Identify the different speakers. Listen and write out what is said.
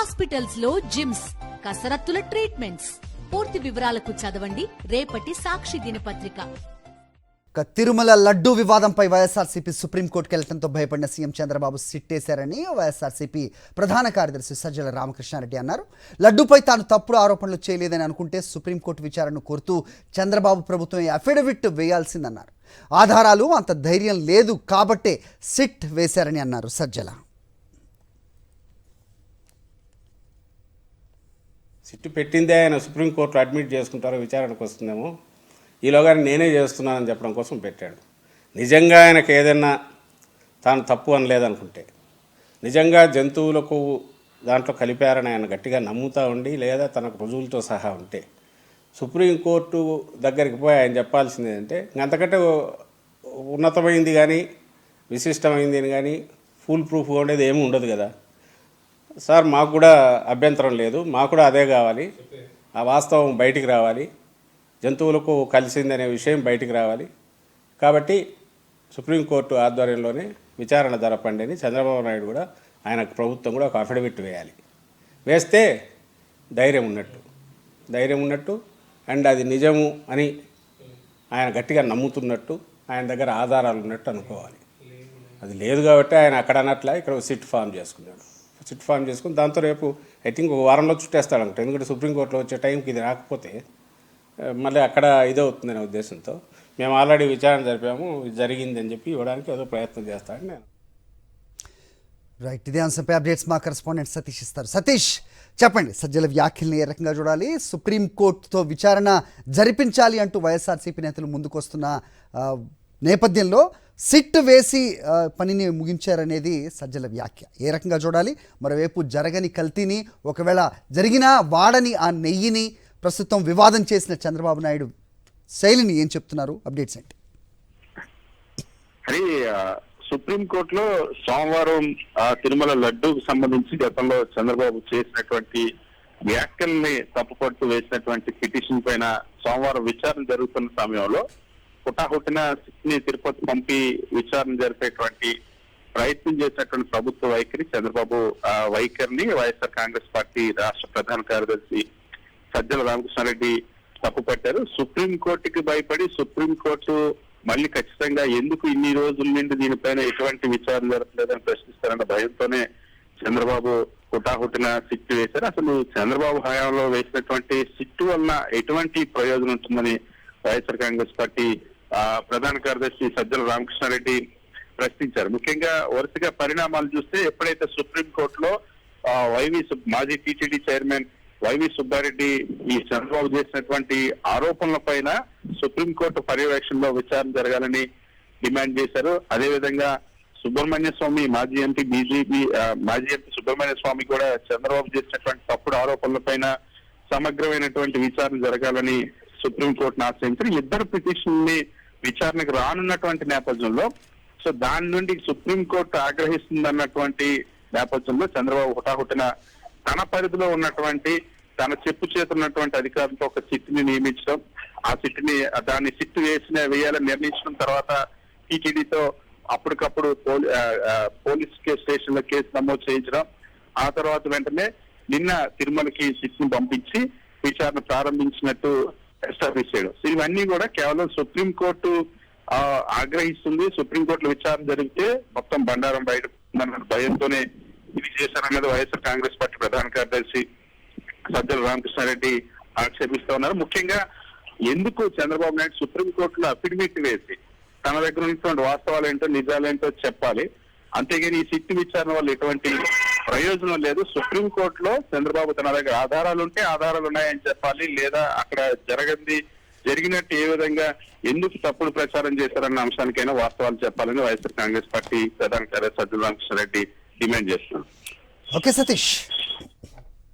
Speaker 1: Hospitals లో gyms, కసరత్తుల treatments. పూర్తి వివరాలకు చదవండి రేపటి సాక్షి దినపత్రిక.
Speaker 2: తిరుమల లడ్డూ వివాదంపై వైఎస్ఆర్సీపీ సుప్రీంకోర్టుకు వెళ్లడంతో భయపడిన సీఎం చంద్రబాబు సిట్టేశారని వైఎస్ఆర్సీపీ ప్రధాన కార్యదర్శి సజ్జల రామకృష్ణారెడ్డి అన్నారు. లడ్డూపై తాను తప్పుడు ఆరోపణలు చేయలేదని అనుకుంటే సుప్రీంకోర్టు విచారణను కోరుతూ చంద్రబాబు ప్రభుత్వం అఫిడవిట్ వేయాల్సిందన్నారు. ఆధారాలు అంత ధైర్యం లేదు కాబట్టే సిట్ వేశారని అన్నారు సజ్జల.
Speaker 3: సిట్టు పెట్టిందే ఆయన సుప్రీంకోర్టులో అడ్మిట్ చేసుకుంటారో విచారణకు వస్తుందేమో, ఈలోగా నేనే చేస్తున్నానని చెప్పడం కోసం పెట్టాడు. నిజంగా ఆయనకు ఏదైనా తాను తప్పు అనలేదనుకుంటే, నిజంగా జంతువులకు దాంట్లో కలిపారని ఆయన గట్టిగా నమ్ముతూ ఉండి, లేదా తనకు రుజువులతో సహా ఉంటే సుప్రీంకోర్టు దగ్గరికి పోయి ఆయన చెప్పాల్సింది ఏంటంటే, అంతకంటే ఉన్నతమైంది కానీ విశిష్టమైంది కానీ ఫుల్ ప్రూఫ్గా ఉండేది ఏమీ ఉండదు కదా సార్. మాకు కూడా అభ్యంతరం లేదు, మాకు కూడా అదే కావాలి, ఆ వాస్తవం బయటికి రావాలి, జంతువులకు కలిసిందనే విషయం బయటికి రావాలి. కాబట్టి సుప్రీంకోర్టు ఆధ్వర్యంలోనే విచారణ జరపండి అని చంద్రబాబు నాయుడు కూడా, ఆయన ప్రభుత్వం కూడా ఒక అఫిడవిట్ వేయాలి. వేస్తే ధైర్యం ఉన్నట్టు అండ్ అది నిజము అని ఆయన గట్టిగా నమ్ముతున్నట్టు, ఆయన దగ్గర ఆధారాలు ఉన్నట్టు అనుకోవాలి. అది లేదు కాబట్టి ఆయన అక్కడ అన్నట్లా ఇక్కడ సిట్ ఫామ్ చేసుకుని దాంతో రేపు ఐ థింక్ ఒక వారంలో చుట్టేస్తాడు అనుకుంటా. ఎందుకంటే సుప్రీంకోర్టులో వచ్చే టైంకి ఇది రాకపోతే మళ్ళీ అక్కడ ఇదవుతుందనే ఉద్దేశంతో మేము ఆల్రెడీ విచారణ జరిపాము, ఇది జరిగిందని చెప్పి ఇవ్వడానికి ఏదో ప్రయత్నం చేస్తాడని నేను.
Speaker 2: రైట్, ఇదే అంశంపై అప్డేట్స్ మా కరెస్పాండెంట్ సతీష్ ఇస్తారు. సతీష్, చెప్పండి, సజ్జల వ్యాఖ్యల్ని ఏ రకంగా చూడాలి? సుప్రీంకోర్టుతో విచారణ జరిపించాలి అంటూ వైఎస్ఆర్సీపీ నేతలు ముందుకొస్తున్న నేపథ్యంలో సిట్ వేసి పనిని ముగించారనేది సజ్జల వ్యాఖ్య. ఏ రకంగా చూడాలి? మరోవైపు జరగని కల్తీని, ఒకవేళ జరిగినా వాడని ఆ నెయ్యిని ప్రస్తుతం వివాదం చేసిన చంద్రబాబు నాయుడు శైలిని ఏం చెప్తున్నారు? అప్డేట్స్ ఏంటి?
Speaker 4: అది సుప్రీంకోర్టులో సోమవారం తిరుమల లడ్డూకు సంబంధించి గతంలో చంద్రబాబు చేసినటువంటి వ్యాఖ్యల్ని తప్పుపడుతూ వేసినటువంటి పిటిషన్ పైన సోమవారం విచారణ జరుగుతున్న సమయంలో హుటాహుటిన సిట్ని తిరుపతి పంపి విచారణ జరిపేటువంటి ప్రయత్నం చేసినటువంటి ప్రభుత్వ వైఖరి, చంద్రబాబు వైఖరిని వైఎస్ఆర్ కాంగ్రెస్ పార్టీ రాష్ట్ర ప్రధాన కార్యదర్శి సజ్జల రామకృష్ణారెడ్డి తప్పుపట్టారు. సుప్రీంకోర్టుకి భయపడి సుప్రీంకోర్టు మళ్ళీ ఖచ్చితంగా ఎందుకు ఇన్ని రోజుల నుండి దీనిపైన ఎటువంటి విచారణ జరగలేదని ప్రశ్నిస్తారన్న భయంతోనే చంద్రబాబు హుటాహుటిన సిట్టు వేశారు. అసలు చంద్రబాబు హయాంలో వేసినటువంటి సిట్టు వలన ఎటువంటి ప్రయోజనం ఉంటుందని వైఎస్ఆర్ కాంగ్రెస్ పార్టీ ప్రధాన కార్యదర్శి సజ్జల రామకృష్ణారెడ్డి ప్రశ్నించారు. ముఖ్యంగా వరుసగా పరిణామాలు చూస్తే ఎప్పుడైతే సుప్రీంకోర్టులో మాజీ టీటీడీ చైర్మన్ వైవి సుబ్బారెడ్డి ఈ చంద్రబాబు చేసినటువంటి ఆరోపణల పైన సుప్రీంకోర్టు పర్యవేక్షణలో విచారణ జరగాలని డిమాండ్ చేశారు. అదేవిధంగా సుబ్రహ్మణ్య స్వామి మాజీ ఎంపీ సుబ్రహ్మణ్య స్వామి కూడా చంద్రబాబు చేసినటువంటి తప్పుడు ఆరోపణల పైన సమగ్రమైనటువంటి విచారణ జరగాలని సుప్రీంకోర్టును ఆశ్రయించారు. ఇద్దరు పిటిషన్ ని విచారణకు రానున్నటువంటి నేపథ్యంలో దాని నుండి సుప్రీంకోర్టు ఆగ్రహిస్తుందన్నటువంటి నేపథ్యంలో చంద్రబాబు హుటాహుటిన తన పరిధిలో ఉన్నటువంటి, తన చెప్పు చేతున్నటువంటి అధికారులతో ఒక సిట్ని నియమించడం, ఆ సిట్ని దాన్ని సిట్ వేయాలని నిర్ణయించడం, తర్వాత టీటీడీతో అప్పటికప్పుడు పోలీస్ స్టేషన్ లో కేసు నమోదు చేయించడం, ఆ తర్వాత వెంటనే నిన్న తిరుమలకి సిట్ని పంపించి విచారణ ప్రారంభించినట్టు ఎస్టాబ్లిష్ చేయడం. ఇవన్నీ కూడా కేవలం సుప్రీంకోర్టు ఆగ్రహిస్తుంది, సుప్రీంకోర్టులో విచారణ జరిగితే మొత్తం బండారం బయటకుందన్న భయంతోనే ఇది చేశారన్నది వైఎస్ఆర్ కాంగ్రెస్ పార్టీ ప్రధాన కార్యదర్శి సజ్జల రామకృష్ణారెడ్డి ఆక్షేపిస్తా ఉన్నారు. ముఖ్యంగా ఎందుకు చంద్రబాబు నాయుడు సుప్రీంకోర్టులో అఫిడవిట్ వేసి తన దగ్గర ఉన్నటువంటి వాస్తవాలు ఏంటో నిజాలేంటో చెప్పాలి, అంతేగాని ఈ సిట్టు విచారణ వల్ల ఎటువంటి ప్రయోజనం లేదు. సుప్రీంకోర్టులో చంద్రబాబు తన దగ్గర ఆధారాలు ఉంటే ఆధారాలు ఉన్నాయని చెప్పాలి, లేదా అక్కడ జరిగినట్టు ఏ విధంగా ఎందుకు తప్పుడు ప్రచారం చేశారన్న అంశానికైనా వాస్తవాలు చెప్పాలని వైఎస్ఆర్ కాంగ్రెస్ పార్టీ ప్రధాన కార్యదర్శి సజ్జల రామకృష్ణారెడ్డి డిమాండ్ చేస్తున్నారు.
Speaker 2: ఓకే సతీష్.